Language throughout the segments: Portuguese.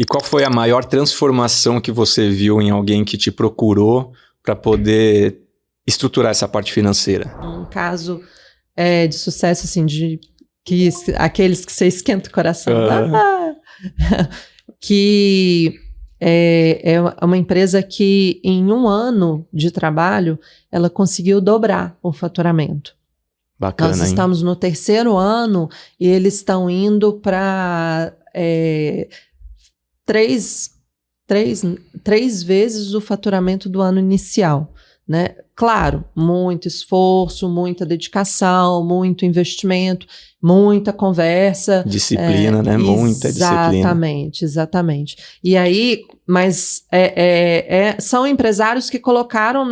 E qual foi a maior transformação que você viu em alguém que te procurou para poder estruturar essa parte financeira? Um caso de sucesso, assim, aqueles que você esquenta o coração. Que é uma empresa que, em 1 ano de trabalho, ela conseguiu dobrar o faturamento. Bacana, Nós estamos no 3º ano e eles estão indo para 3 vezes o faturamento do ano inicial, né? Claro, muito esforço, muita dedicação, muito investimento, muita conversa. Disciplina, né? Muita disciplina. Exatamente. E aí, mas são empresários que colocaram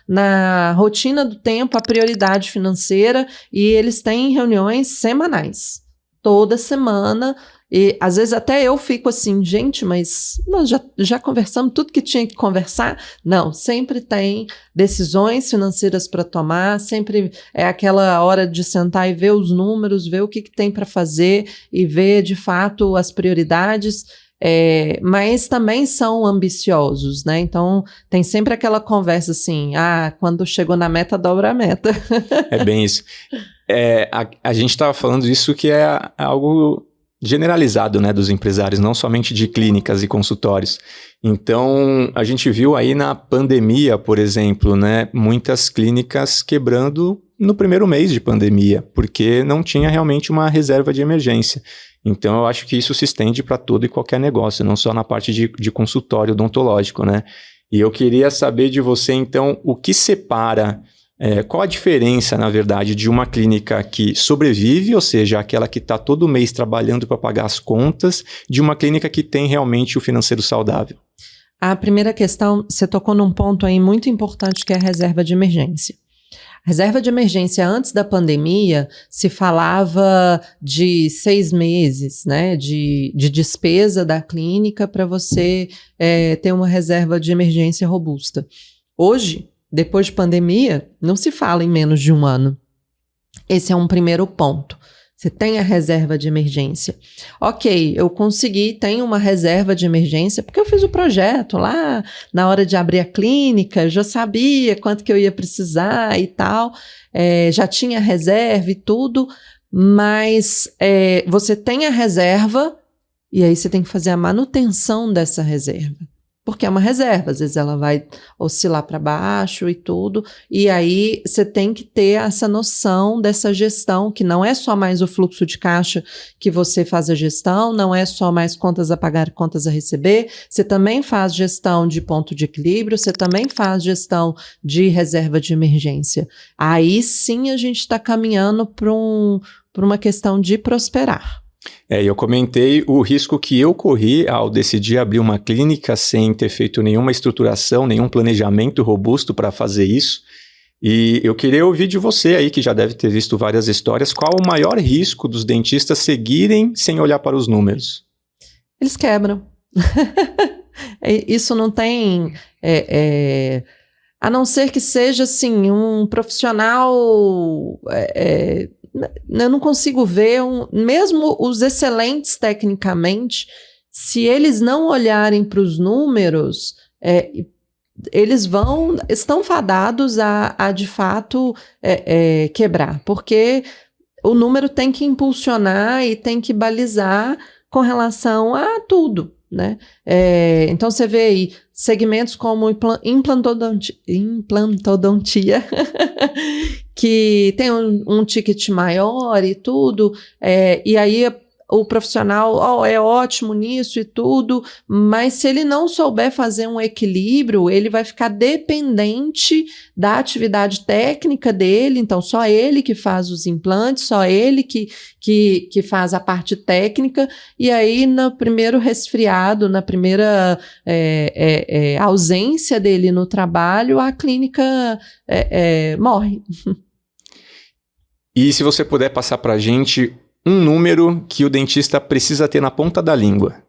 na rotina do tempo a prioridade financeira e eles têm reuniões semanais. Toda semana. E às vezes até eu fico assim, gente, mas nós já conversamos tudo que tinha que conversar? Não, sempre tem decisões financeiras para tomar, sempre é aquela hora de sentar e ver os números, ver o que tem para fazer e ver de fato as prioridades. Mas também são ambiciosos, né? Então tem sempre aquela conversa assim, quando chegou na meta, dobra a meta. É bem isso. A gente estava falando disso que é algo generalizado, né, dos empresários, não somente de clínicas e consultórios. Então, a gente viu aí na pandemia, por exemplo, né, muitas clínicas quebrando no primeiro mês de pandemia, porque não tinha realmente uma reserva de emergência. Então, eu acho que isso se estende para todo e qualquer negócio, não só na parte de consultório odontológico, né? E eu queria saber de você, então, o que separa... qual a diferença, na verdade, de uma clínica que sobrevive, ou seja, aquela que está todo mês trabalhando para pagar as contas, de uma clínica que tem realmente o financeiro saudável? A primeira questão, você tocou num ponto aí muito importante que é a reserva de emergência. A reserva de emergência antes da pandemia se falava de 6 meses, né, de despesa da clínica para você ter uma reserva de emergência robusta. Hoje, depois de pandemia, não se fala em menos de 1 ano. Esse é um primeiro ponto. Você tem a reserva de emergência. Ok, eu tenho uma reserva de emergência, porque eu fiz o projeto lá, na hora de abrir a clínica, já sabia quanto que eu ia precisar e tal, já tinha reserva e tudo, mas você tem a reserva e aí você tem que fazer a manutenção dessa reserva. Porque é uma reserva, às vezes ela vai oscilar para baixo e tudo, e aí você tem que ter essa noção dessa gestão, que não é só mais o fluxo de caixa que você faz a gestão, não é só mais contas a pagar e contas a receber, você também faz gestão de ponto de equilíbrio, você também faz gestão de reserva de emergência. Aí sim a gente está caminhando para uma questão de prosperar. Eu comentei o risco que eu corri ao decidir abrir uma clínica sem ter feito nenhuma estruturação, nenhum planejamento robusto para fazer isso. E eu queria ouvir de você aí, que já deve ter visto várias histórias, qual o maior risco dos dentistas seguirem sem olhar para os números? Eles quebram. Isso não tem... a não ser que seja, assim, um profissional... eu não consigo ver, mesmo os excelentes tecnicamente, se eles não olharem para os números, eles estão fadados a de fato quebrar, porque o número tem que impulsionar e tem que balizar com relação a tudo, né? Então você vê aí segmentos como implantodontia, que tem um ticket maior e tudo, e aí o profissional é ótimo nisso e tudo, mas se ele não souber fazer um equilíbrio, ele vai ficar dependente da atividade técnica dele, então só ele que faz os implantes, só ele que faz a parte técnica, e aí no primeiro resfriado, na primeira ausência dele no trabalho, a clínica morre. E se você puder passar para a gente um número que o dentista precisa ter na ponta da língua?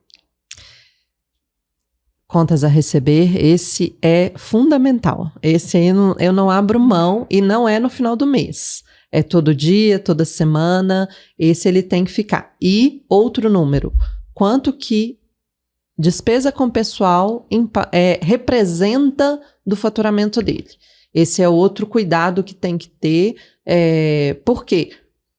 Contas a receber, esse é fundamental. Esse aí eu não abro mão e não é no final do mês. É todo dia, toda semana, esse ele tem que ficar. E outro número, quanto que despesa com pessoal representa do faturamento dele. Esse é outro cuidado que tem que ter. Por quê?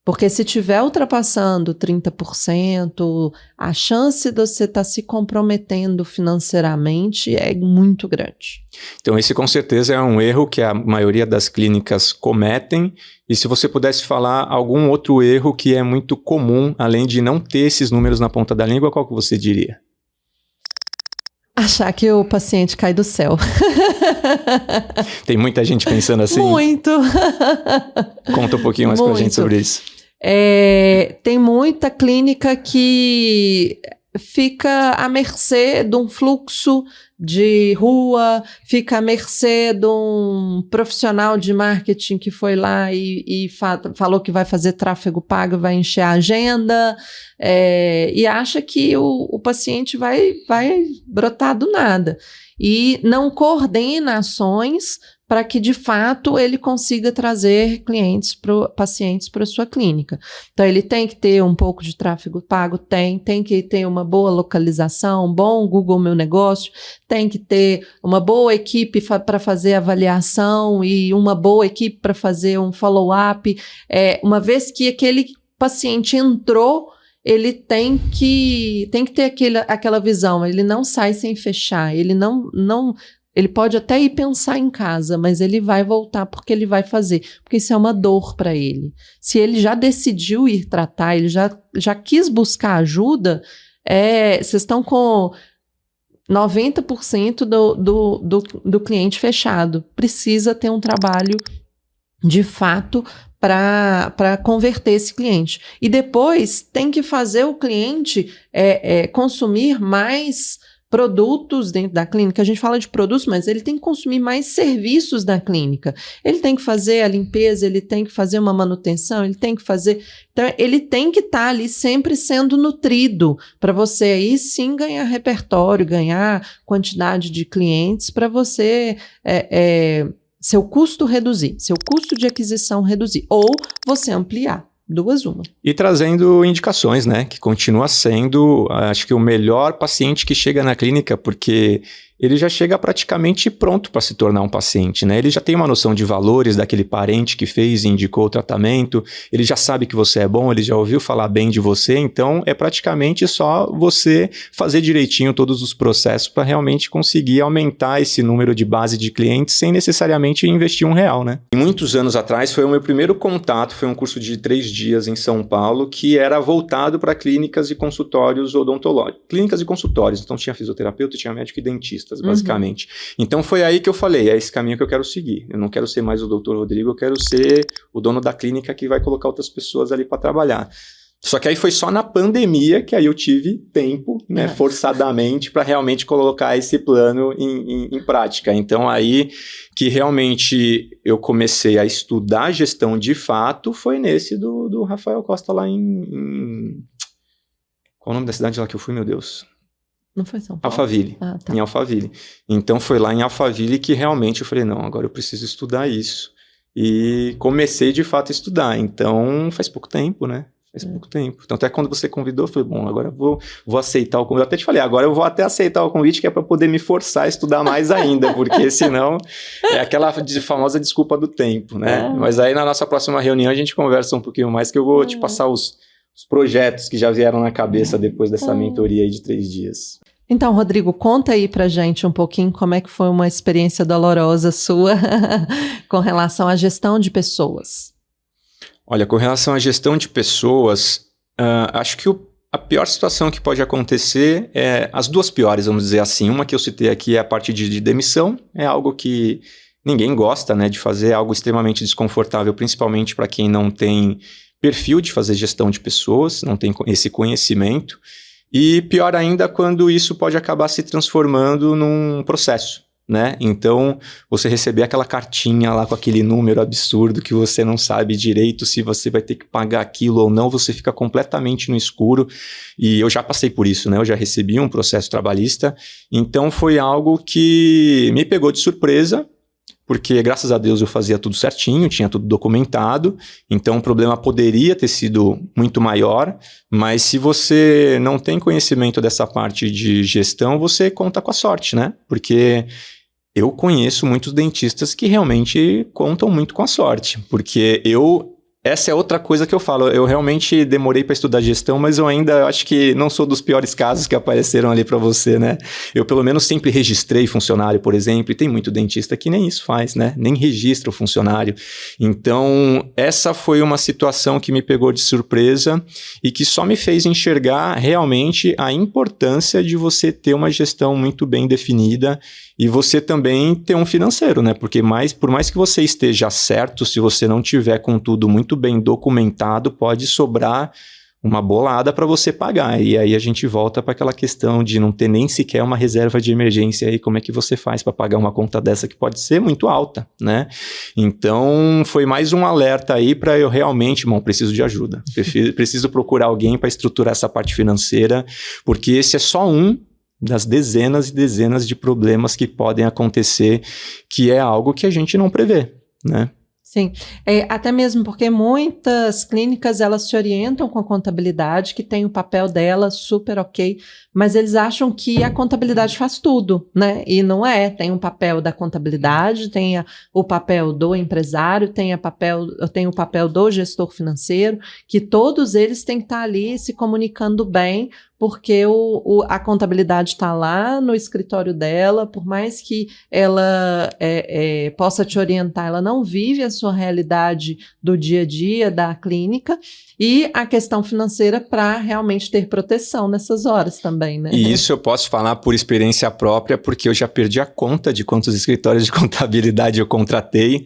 Porque se estiver ultrapassando 30%, a chance de você estar se comprometendo financeiramente é muito grande. Então esse com certeza é um erro que a maioria das clínicas cometem. E se você pudesse falar algum outro erro que é muito comum, além de não ter esses números na ponta da língua, qual que você diria? Achar que o paciente cai do céu. Tem muita gente pensando assim? Muito! Conta um pouquinho mais pra gente sobre isso. Tem muita clínica que fica à mercê de um fluxo de rua, fica à mercê de um profissional de marketing que foi lá e falou que vai fazer tráfego pago, vai encher a agenda, e acha que o paciente vai brotar do nada. E não coordena ações para que, de fato, ele consiga trazer pacientes para a sua clínica. Então, ele tem que ter um pouco de tráfego pago, tem que ter uma boa localização, um bom Google Meu Negócio, tem que ter uma boa equipe para fazer avaliação e uma boa equipe para fazer um follow-up. Uma vez que aquele paciente entrou, ele tem que ter aquela visão, ele não sai sem fechar, ele ele pode até ir pensar em casa, mas ele vai voltar porque ele vai fazer, porque isso é uma dor para ele. Se ele já decidiu ir tratar, ele já quis buscar ajuda, vocês estão com 90% do cliente fechado. Precisa ter um trabalho de fato para converter esse cliente. E depois tem que fazer o cliente consumir mais produtos dentro da clínica. A gente fala de produtos, mas ele tem que consumir mais serviços da clínica. Ele tem que fazer a limpeza, ele tem que fazer uma manutenção, ele tem que fazer... Então, ele tem que estar ali sempre sendo nutrido para você aí sim ganhar repertório, ganhar quantidade de clientes para você... seu custo reduzir, seu custo de aquisição reduzir, ou você ampliar. Uma. E trazendo indicações, né? Que continua sendo, acho que o melhor paciente que chega na clínica, porque ele já chega praticamente pronto para se tornar um paciente, né? Ele já tem uma noção de valores daquele parente que fez e indicou o tratamento, ele já sabe que você é bom, ele já ouviu falar bem de você, então é praticamente só você fazer direitinho todos os processos para realmente conseguir aumentar esse número de base de clientes sem necessariamente investir R$1, né? E muitos anos atrás foi o meu primeiro contato, foi um curso de 3 dias em São Paulo, que era voltado para clínicas e consultórios odontológicos. Clínicas e consultórios, então tinha fisioterapeuta, tinha médico e dentista, basicamente. Então foi aí que eu falei, é esse caminho que eu quero seguir. Eu não quero ser mais o Dr. Rodrigo, eu quero ser o dono da clínica que vai colocar outras pessoas ali para trabalhar. Só que aí foi só na pandemia que aí eu tive tempo, né, forçadamente, para realmente colocar esse plano em prática. Então aí que realmente eu comecei a estudar gestão de fato foi nesse do Rafael Costa lá Qual o nome da cidade lá que eu fui, meu Deus? Não foi São Paulo? Alphaville, tá. Em Alphaville. Então foi lá em Alphaville que realmente eu falei, não, agora eu preciso estudar isso. E comecei de fato a estudar. Então faz pouco tempo, né? Faz pouco tempo. Então até quando você convidou, eu falei, bom, agora eu vou aceitar o convite. Eu até te falei, agora eu vou até aceitar o convite, que é para poder me forçar a estudar mais ainda, porque senão é aquela famosa desculpa do tempo, né? Mas aí na nossa próxima reunião a gente conversa um pouquinho mais, que eu vou te passar os projetos que já vieram na cabeça depois dessa mentoria aí de 3 dias. Então, Rodrigo, conta aí pra gente um pouquinho como é que foi uma experiência dolorosa sua com relação à gestão de pessoas. Olha, com relação à gestão de pessoas, acho que a pior situação que pode acontecer é as duas piores, vamos dizer assim. Uma que eu citei aqui é a parte de demissão, é algo que ninguém gosta, né, de fazer, é algo extremamente desconfortável, principalmente para quem não tem perfil de fazer gestão de pessoas, não tem esse conhecimento. E pior ainda quando isso pode acabar se transformando num processo, né? Então, você receber aquela cartinha lá com aquele número absurdo que você não sabe direito se você vai ter que pagar aquilo ou não, você fica completamente no escuro. E eu já passei por isso, né? Eu já recebi um processo trabalhista, então foi algo que me pegou de surpresa. porque graças a Deus eu fazia tudo certinho, tinha tudo documentado, então o problema poderia ter sido muito maior, mas se você não tem conhecimento dessa parte de gestão, você conta com a sorte, né? Porque eu conheço muitos dentistas que realmente contam muito com a sorte, porque essa é outra coisa que eu falo, eu realmente demorei para estudar gestão, mas eu ainda acho que não sou dos piores casos que apareceram ali para você, né? Eu pelo menos sempre registrei funcionário, por exemplo, e tem muito dentista que nem isso faz, né? Nem registra o funcionário. Então, essa foi uma situação que me pegou de surpresa e que só me fez enxergar realmente a importância de você ter uma gestão muito bem definida e você também ter um financeiro, né? Porque por mais que você esteja certo, se você não tiver com tudo muito bem documentado, pode sobrar uma bolada para você pagar. E aí a gente volta para aquela questão de não ter nem sequer uma reserva de emergência aí. Como é que você faz para pagar uma conta dessa que pode ser muito alta, né? Então foi mais um alerta aí para eu realmente, irmão, preciso de ajuda. Preciso procurar alguém para estruturar essa parte financeira, porque esse é só um das dezenas e dezenas de problemas que podem acontecer, que é algo que a gente não prevê, né? Sim, até mesmo porque muitas clínicas elas se orientam com a contabilidade, que tem o papel dela super ok, mas eles acham que a contabilidade faz tudo, né? E não é, tem um papel da contabilidade, tem o papel do empresário, tem o papel do gestor financeiro, que todos eles têm que estar ali se comunicando bem, porque a contabilidade está lá no escritório dela, por mais que ela possa te orientar, ela não vive a sua realidade do dia a dia da clínica, e a questão financeira para realmente ter proteção nessas horas também, né? E isso eu posso falar por experiência própria, porque eu já perdi a conta de quantos escritórios de contabilidade eu contratei.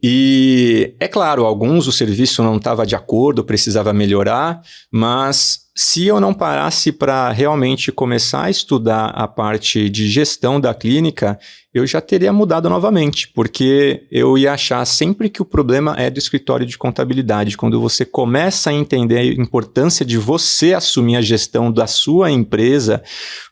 E, é claro, alguns o serviço não estava de acordo, precisava melhorar, mas se eu não parasse para realmente começar a estudar a parte de gestão da clínica, eu já teria mudado novamente, porque eu ia achar sempre que o problema é do escritório de contabilidade. Quando você começa a entender a importância de você assumir a gestão da sua empresa,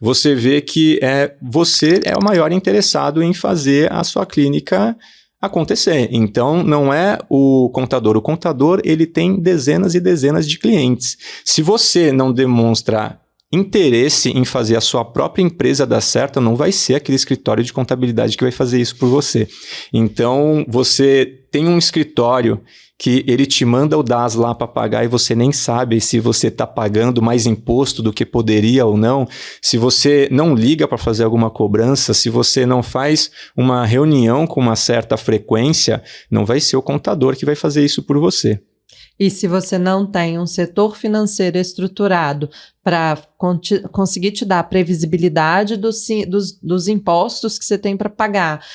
você vê que você é o maior interessado em fazer a sua clínica acontecer. Então, não é o contador, ele tem dezenas e dezenas de clientes. Se você não demonstra interesse em fazer a sua própria empresa dar certo, não vai ser aquele escritório de contabilidade que vai fazer isso por você. Então, você tem um escritório que ele te manda o DAS lá para pagar e você nem sabe se você está pagando mais imposto do que poderia ou não, se você não liga para fazer alguma cobrança, se você não faz uma reunião com uma certa frequência, não vai ser o contador que vai fazer isso por você. E se você não tem um setor financeiro estruturado para conseguir te dar a previsibilidade dos impostos que você tem para pagar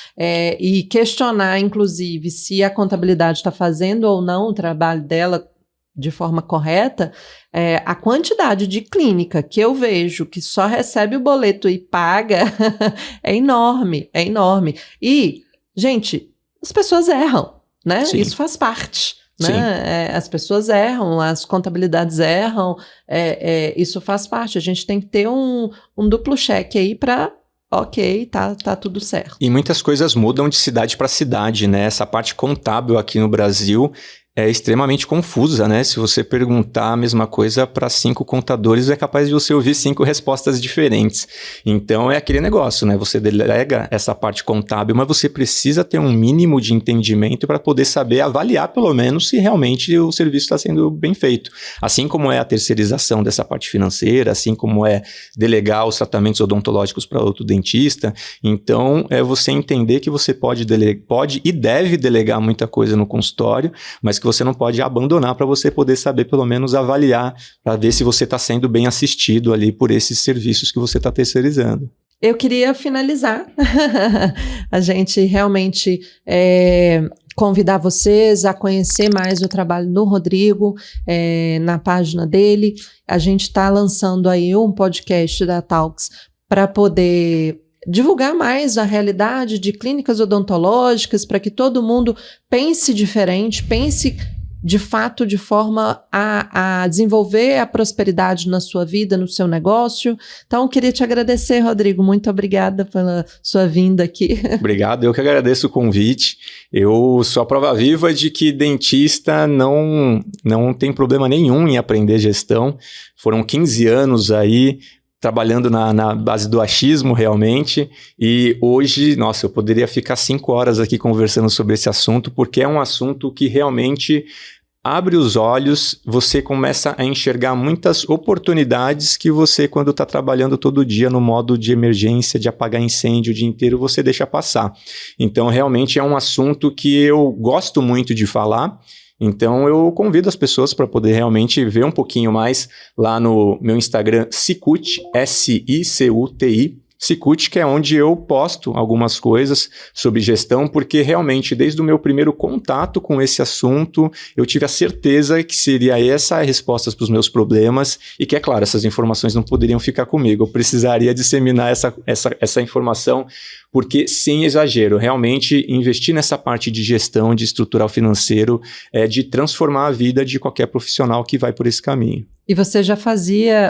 e questionar, inclusive, se a contabilidade está fazendo ou não o trabalho dela de forma correta, a quantidade de clínica que eu vejo que só recebe o boleto e paga é enorme, é enorme. E, gente, as pessoas erram, né? Sim. Isso faz parte. Né? As pessoas erram, as contabilidades erram, isso faz parte. A gente tem que ter um duplo cheque aí para, ok, tá tudo certo. E muitas coisas mudam de cidade para cidade, né? Essa parte contábil aqui no Brasil é extremamente confusa, né? Se você perguntar a mesma coisa para 5 contadores, é capaz de você ouvir 5 respostas diferentes. Então, é aquele negócio, né? Você delega essa parte contábil, mas você precisa ter um mínimo de entendimento para poder saber avaliar, pelo menos, se realmente o serviço está sendo bem feito. Assim como é a terceirização dessa parte financeira, assim como é delegar os tratamentos odontológicos para outro dentista. Então, é você entender que você pode e deve delegar muita coisa no consultório, mas que você não pode abandonar para você poder saber, pelo menos, avaliar, para ver se você está sendo bem assistido ali por esses serviços que você está terceirizando. Eu queria finalizar a gente realmente convidar vocês a conhecer mais o trabalho do Rodrigo na página dele. A gente está lançando aí um podcast da Talks para poder divulgar mais a realidade de clínicas odontológicas, para que todo mundo pense diferente, pense de fato, de forma a desenvolver a prosperidade na sua vida, no seu negócio. Então, eu queria te agradecer, Rodrigo. Muito obrigada pela sua vinda aqui. Obrigado, eu que agradeço o convite. Eu sou a prova viva de que dentista não tem problema nenhum em aprender gestão. Foram 15 anos aí trabalhando na base do achismo realmente, e hoje, nossa, eu poderia ficar 5 horas aqui conversando sobre esse assunto, porque é um assunto que realmente abre os olhos, você começa a enxergar muitas oportunidades que você, quando está trabalhando todo dia no modo de emergência, de apagar incêndio o dia inteiro, você deixa passar. Então, realmente é um assunto que eu gosto muito de falar. Então, eu convido as pessoas para poder realmente ver um pouquinho mais lá no meu Instagram, Sicuti, S-I-C-U-T-I, Sicuti, que é onde eu posto algumas coisas sobre gestão, porque realmente, desde o meu primeiro contato com esse assunto, eu tive a certeza que seria essa a resposta para os meus problemas e que, é claro, essas informações não poderiam ficar comigo. Eu precisaria disseminar essa informação, porque, sem exagero, realmente investir nessa parte de gestão, de estrutural financeiro, é de transformar a vida de qualquer profissional que vai por esse caminho. E você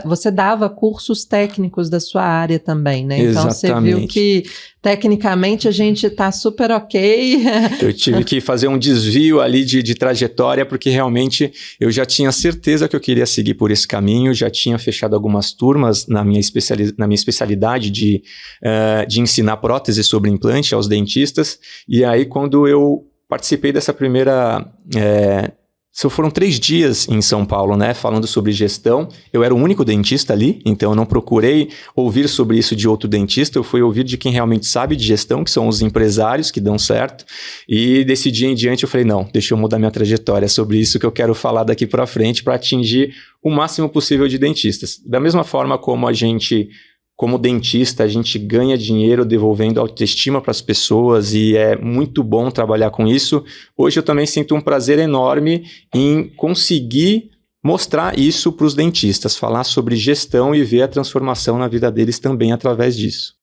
você dava cursos técnicos da sua área também, né? Então Exatamente. você viu que tecnicamente a gente está super ok. Eu tive que fazer um desvio ali de trajetória, porque realmente eu já tinha certeza que eu queria seguir por esse caminho, já tinha fechado algumas turmas na minha especialidade de ensinar prótese sobre implante aos dentistas, e aí quando eu participei dessa primeira... foram 3 dias em São Paulo, né, falando sobre gestão. Eu era o único dentista ali, então eu não procurei ouvir sobre isso de outro dentista, eu fui ouvir de quem realmente sabe de gestão, que são os empresários que dão certo, e desse dia em diante eu falei, não, deixa eu mudar minha trajetória, é sobre isso que eu quero falar daqui para frente para atingir o máximo possível de dentistas. Da mesma forma como dentista, a gente ganha dinheiro devolvendo autoestima para as pessoas e é muito bom trabalhar com isso. Hoje eu também sinto um prazer enorme em conseguir mostrar isso para os dentistas, falar sobre gestão e ver a transformação na vida deles também através disso.